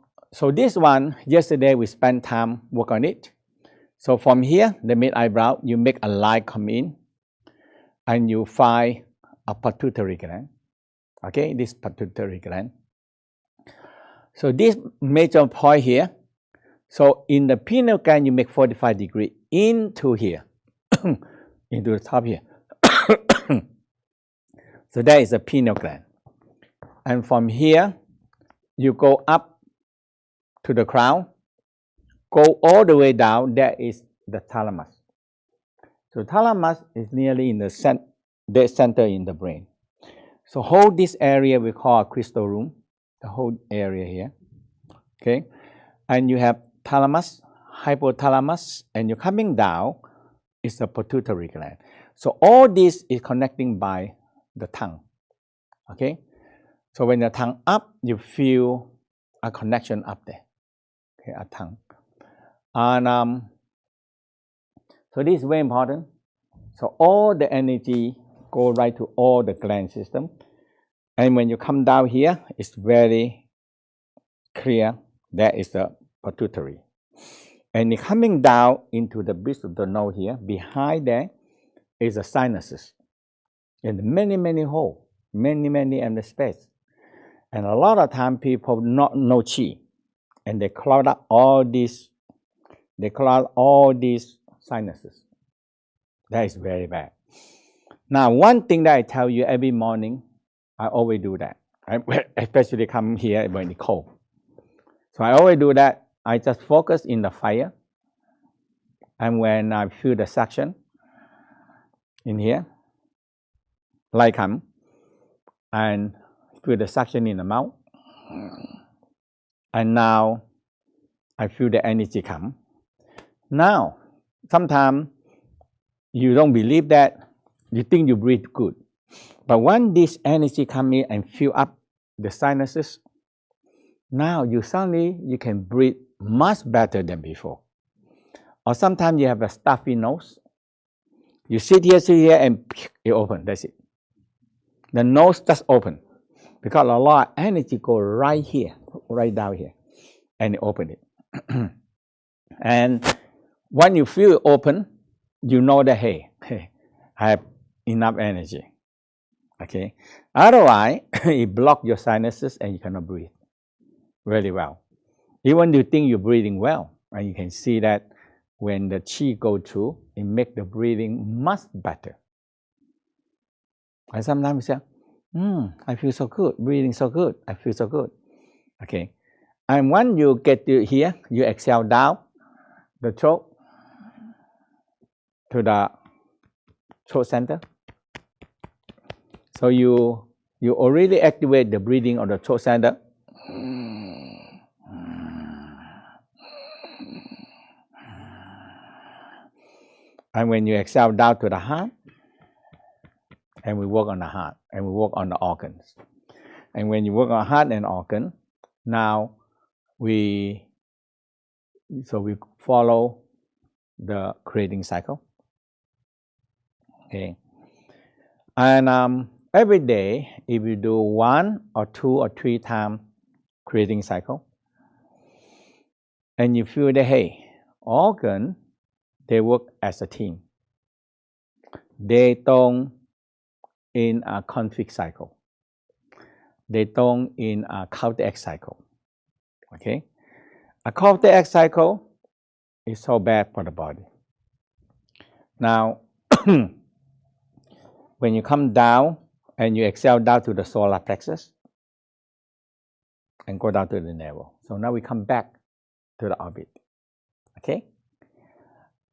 this one, yesterday we spent time work on it. So from here, the mid eyebrow, you make a line come in, and you find a pituitary gland. Okay, this pituitary gland. So this major point here. So in the pineal gland, you make 45 degrees into here, into the top here. So that is the pineal gland. And from here, you go up to the crown, go all the way down, that is the thalamus. So thalamus is nearly in the center in the brain. So hold this area we call a crystal room, the whole area here. Okay, and you have thalamus, hypothalamus, and you're coming down is the pituitary gland. So all this is connecting by the tongue. Okay, so when the tongue up, you feel a connection up there. Okay, a tongue. And so this is very important. So all the energy go right to all the gland system. And when you come down here, it's very clear that is the pituitary. And coming down into the base of the nose here, behind there is the sinuses. And many holes, many empty space. And a lot of time people not know Chi. And they clog up all these, sinuses. That is very bad. Now, one thing that I tell you every morning, I always do that, right? Especially come here when it's cold. So I always do that. I just focus in the fire. And when I feel the suction in here, light come, and feel the suction in the mouth. And now I feel the energy come. Now, sometimes you don't believe that, you think you breathe good. But when this energy come in and fill up the sinuses, now you can breathe much better than before. Or sometimes you have a stuffy nose. You sit here, and it open, that's it. The nose just open. Because a lot of energy go right here, right down here. And it open it. And when you feel it open, you know that, hey, I have enough energy. Okay. Otherwise, it blocks your sinuses and you cannot breathe really well. Even you think you're breathing well, and you can see that when the Chi go through, it makes the breathing much better. And sometimes you say, I feel so good, breathing so good, I feel so good. Okay. And when you get to here, you exhale down the throat to the throat center. So you already activate the breathing of the throat center. And when you exhale down to the heart, and we work on the heart, and we work on the organs. And when you work on heart and organ, now we follow the creating cycle. Okay. And every day, if you do 1 or 2 or 3 times creating cycle, and you feel that, hey, organ, they work as a team. They don't in a conflict cycle. They don't in a counteract cycle. Okay? A counteract cycle is so bad for the body. Now, when you come down and you exhale down to the solar plexus and go down to the navel. So now we come back to the orbit. Okay?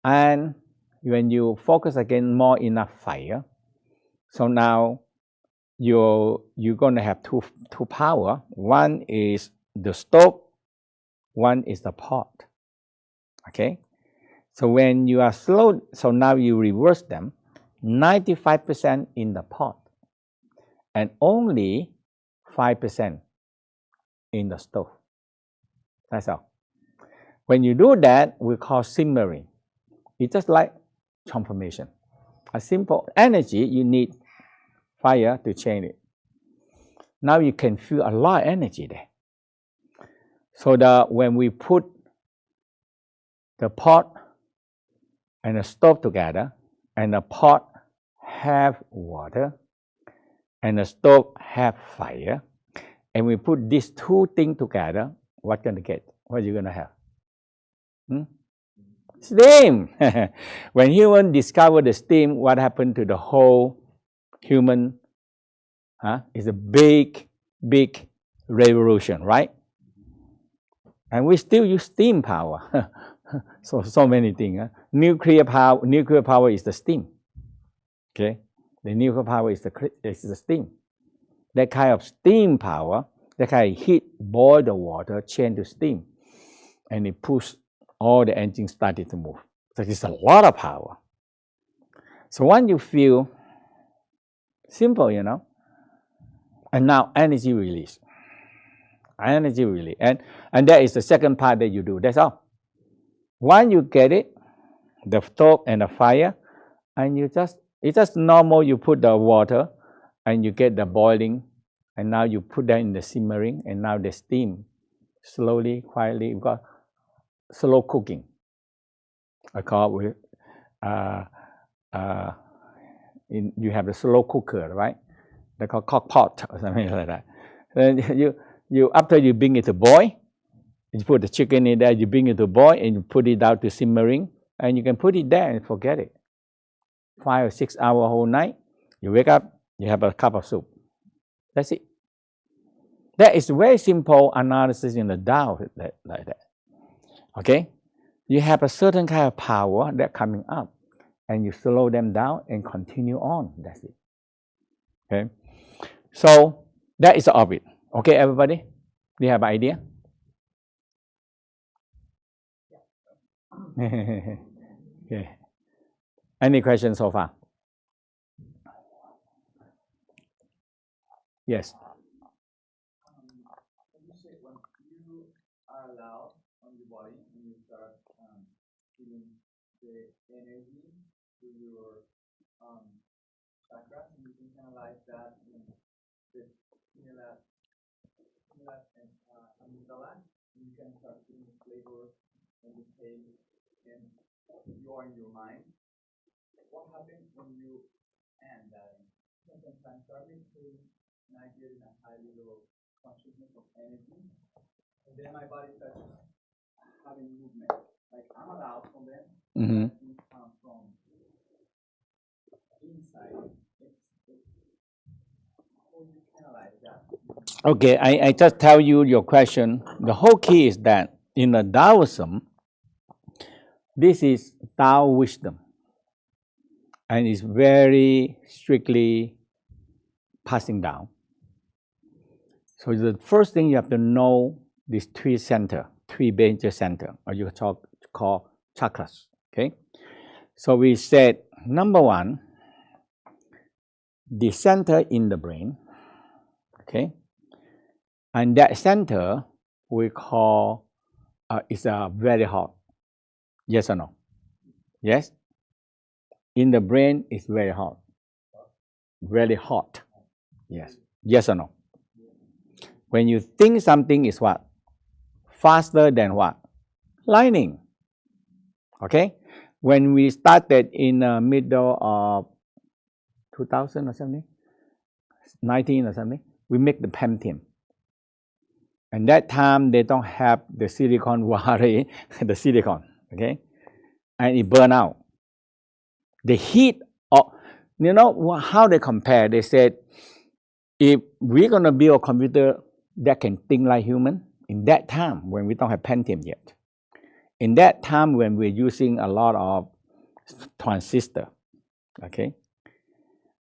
And when you focus again more in a fire, so now you're going to have two power. One is the stove, one is the pot. Okay? So when you are slow, so now you reverse them, 95% in the pot and only 5% in the stove. That's all. When you do that, we call simmering. It's just like transformation. A simple energy, you need fire to change it. Now you can feel a lot of energy there. So when we put the pot and the stove together, and the pot have water, and the stove have fire, and we put these two things together, what gonna get? What are you gonna have? Steam. When humans discovered the steam, what happened to the whole human? It's a big revolution, right? And we still use steam power. so many things. Nuclear power is the steam. Okay, the nuclear power is the steam. That kind of steam power, that kind of heat, boil the water, change to steam, and it pushes all the engines started to move. So it's a lot of power. So when you feel simple, and now energy release. And that is the second part that you do. That's all. When you get it, the stove and the fire, and it's just normal. You put the water, and you get the boiling, and now you put that in the simmering, and now the steam, slowly, quietly, you've got slow cooking. I call it you have the slow cooker, right? They call crock pot or something like that. Then you after you bring it to boil, you put the chicken in there, you bring it to boil, and you put it out to simmering, and you can put it there and forget it. 5 or 6 hours whole night, you wake up, you have a cup of soup. That's it. That is very simple analysis in the Tao like that. Okay? You have a certain kind of power that coming up, and you slow them down and continue on. That's it. Okay? So that is the orbit. Okay, everybody? Do you have an idea? Okay. Any questions so far? Yes. You say when you are allowed on your body and you start feeling the energy to your chakras, and you can analyze that in the similar and amygdala, and you can start feeling the flavor and the taste, and you are in your mind. What happens when you end that? Sometimes I'm starting to, and I get in a high level of consciousness of energy, and then my body starts having movement. Like I'm allowed from them. Things come from inside. It's going Okay, I just tell you your question. The whole key is that in the Taoism, this is Tao wisdom, and it's very strictly passing down. So the first thing you have to know these three major center, or you call chakras. Okay, so we said number one, the center in the brain. Okay, and that center we call is very hot. Yes or no? Yes. In the brain, it's very hot. Very hot. Yes. Yes or no? When you think something is what? Faster than what? Lightning. Okay? When we started in the middle of 2000 or something, 19 or something, we make the Pentium. And that time, they don't have the silicon wire, the silicon. Okay? And it burned out. The heat of, you know how they compare? They said, if we're going to build a computer that can think like human, in that time when we don't have Pentium yet, in that time when we're using a lot of transistor, okay,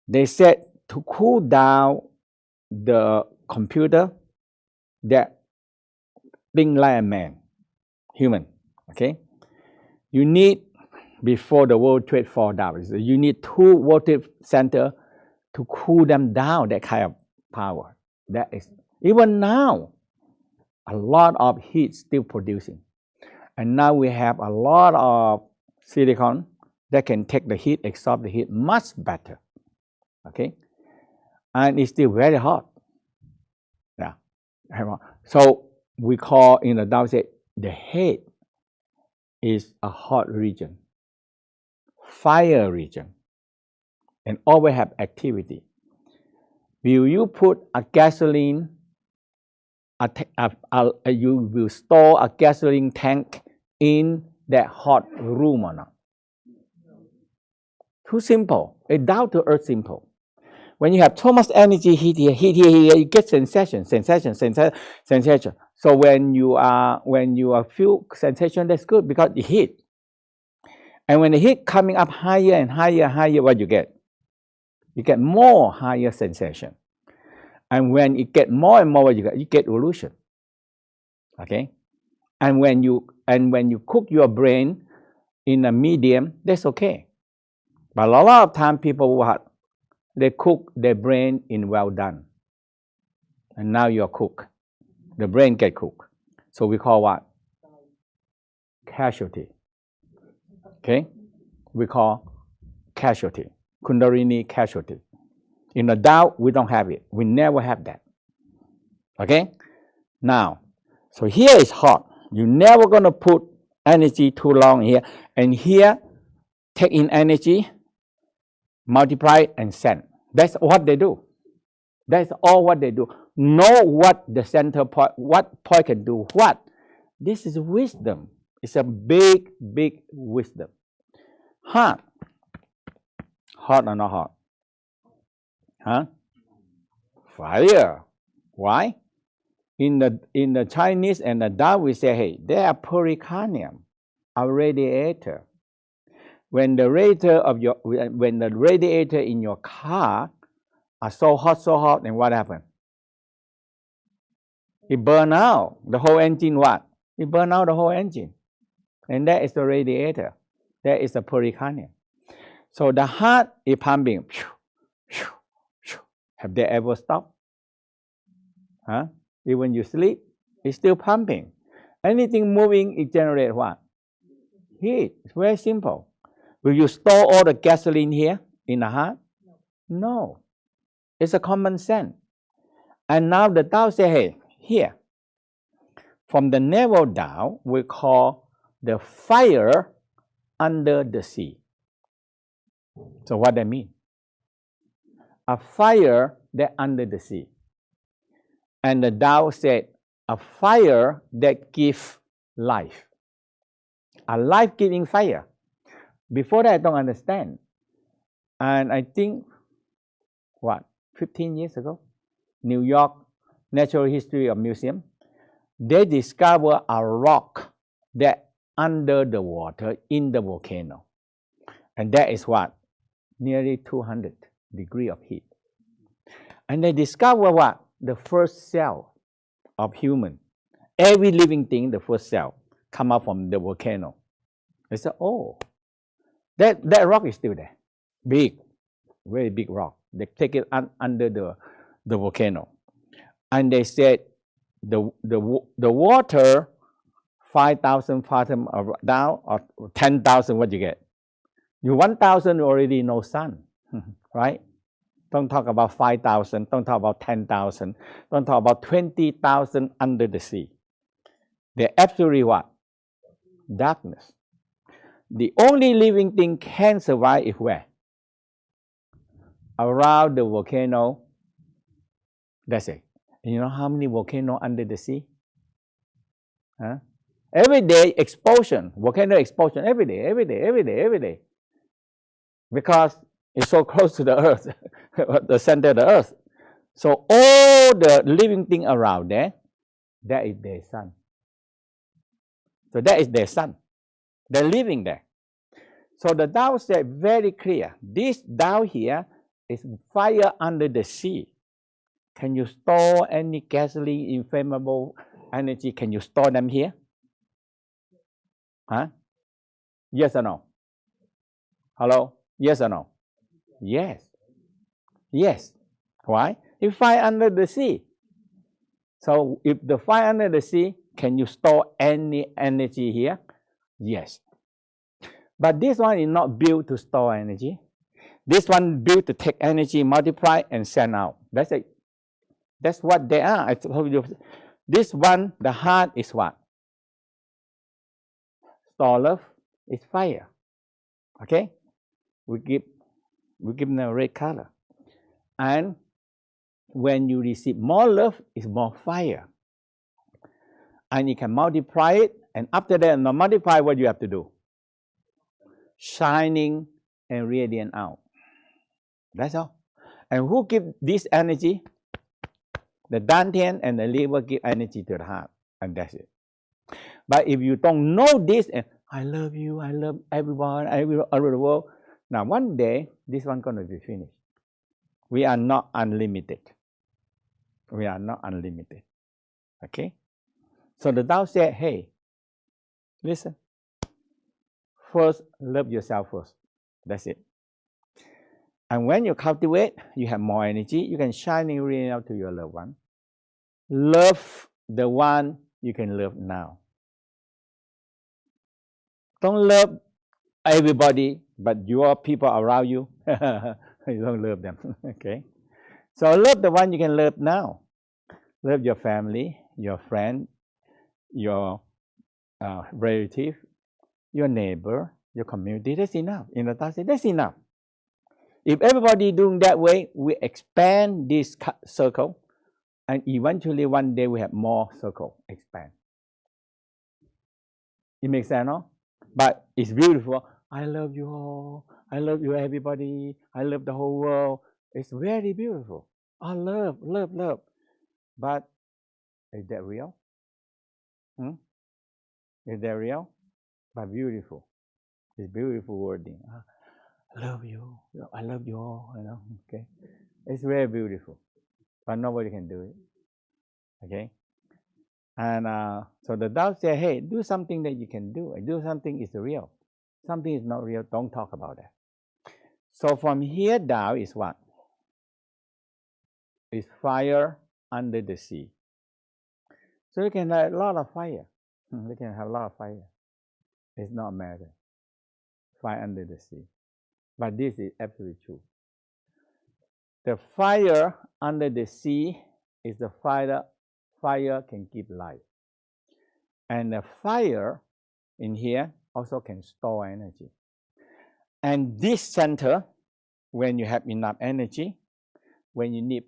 they said to cool down the computer that think like a man, human, okay, you need, before the World Trade fall down, you need 2 voltage center to cool them down, that kind of power. That is, even now, a lot of heat still producing. And now we have a lot of silicon that can take the heat, absorb the heat much better. Okay? And it's still very hot. Yeah. So we call in the Tao say the head is a hot region, fire region, and always have activity. Will you put a gasoline, you will store a gasoline tank in that hot room or not? Too simple. A down to earth simple. When you have too much energy, heat here, you get sensation. So when you feel sensation, that's good because it heat. And when the heat coming up higher and higher, what you get? You get more higher sensation. And when it get more and more, you get illusion. Okay? And when you cook your brain in a medium, that's okay. But a lot of time people they cook their brain in well done. And now you're cooked. The brain get cooked. So we call what? Casualty. Okay? We call casualty. Kundalini casualty. In the Tao, we don't have it. We never have that. Okay? Now, so here is hot. You're never going to put energy too long here. And here, take in energy, multiply, and send. That's what they do. That's all what they do. Know what the center point, what point can do what. This is wisdom. It's a big, big wisdom. Hot. Hot or not hot? Huh? Fire. Why? In the Chinese and the Tao, we say, hey, they are pericardium, a radiator. When the radiator in your car are so hot, then what happened? It burn out the whole engine. What? It burn out the whole engine, and that is the radiator. That is the pericardium. So the heart is pumping. Have they ever stopped? Huh? Even when you sleep, it's still pumping. Anything moving, it generates what? Heat. It's very simple. Will you store all the gasoline here in the heart? No. It's a common sense. And now the Tao say, hey, here, from the navel down, we call the fire under the sea. So what that mean? A fire that under the sea. And the Tao said, a fire that gives life. A life-giving fire. Before that, I don't understand. And I think, 15 years ago, New York Natural History of Museum, they discover a rock that under the water in the volcano. And that is what? Nearly 200 degrees of heat. And they discover what? The first cell of human. Every living thing, the first cell, come out from the volcano. They said, oh, that rock is still there. Big, very big rock. They take it under the volcano. And they said the water 5,000 fathoms down or 10,000, what you get? You 1,000 already no sun, right? Don't talk about 5,000, don't talk about 10,000, don't talk about 20,000 under the sea. They're absolutely what? Darkness. The only living thing can survive is where? Around the volcano. That's it. And you know how many volcanoes under the sea? Huh? Every day explosion, volcano explosion, every day. Because it's so close to the earth, the center of the earth. So all the living thing around there, that is their sun. So that is their sun. They're living there. So the Tao said very clear, this Tao here is fire under the sea. Can you store any gasoline, inflammable energy? Can you store them here? Huh? Yes or no? Hello? Yes or no? Yes. Yes. Why? It's fire under the sea. So if the fire under the sea, can you store any energy here? Yes. But this one is not built to store energy. This one built to take energy, multiply, and send out. That's it. That's what they are. I told you. This one, the heart is what? Store love is fire. Okay? We give them a red color. And when you receive more love, it's more fire. And you can multiply it. And after that, multiply, what you have to do? Shining and radiant out. That's all. And who give this energy? The Dantian and the liver give energy to the heart. And that's it. But if you don't know this, and I love you, I love everyone, all over the world. Now, one day, this one's going to be finished. We are not unlimited. We are not unlimited. Okay? So the Tao said, hey, listen. First, love yourself first. That's it. And when you cultivate, you have more energy. You can shine it really out to your loved one. Love the one you can love now. Don't love everybody, but your people around you, you don't love them. Okay? So love the one you can love now. Love your family, your friend, your relative, your neighbor, your community. That's enough. In the Tao say, that's enough. If everybody doing that way, we expand this circle, and eventually one day we have more circle expand. It makes sense, no? But it's beautiful. I love you all. I love you, everybody. I love the whole world. It's very beautiful. I love, love, love. But is that real? Is that real? But beautiful. It's beautiful wording. I love you. I love you all. You know. Okay. It's very beautiful, but nobody can do it. Okay. And so the Tao said, hey, do something that you can do. Do something is real. Something is not real. Don't talk about that. So from here, Tao is what? It's fire under the sea. So you can have a lot of fire. You can have a lot of fire. It's not matter. Fire under the sea. But this is absolutely true. The fire under the sea is the fire can give life. And the fire in here also can store energy. And this center, when you have enough energy, when you need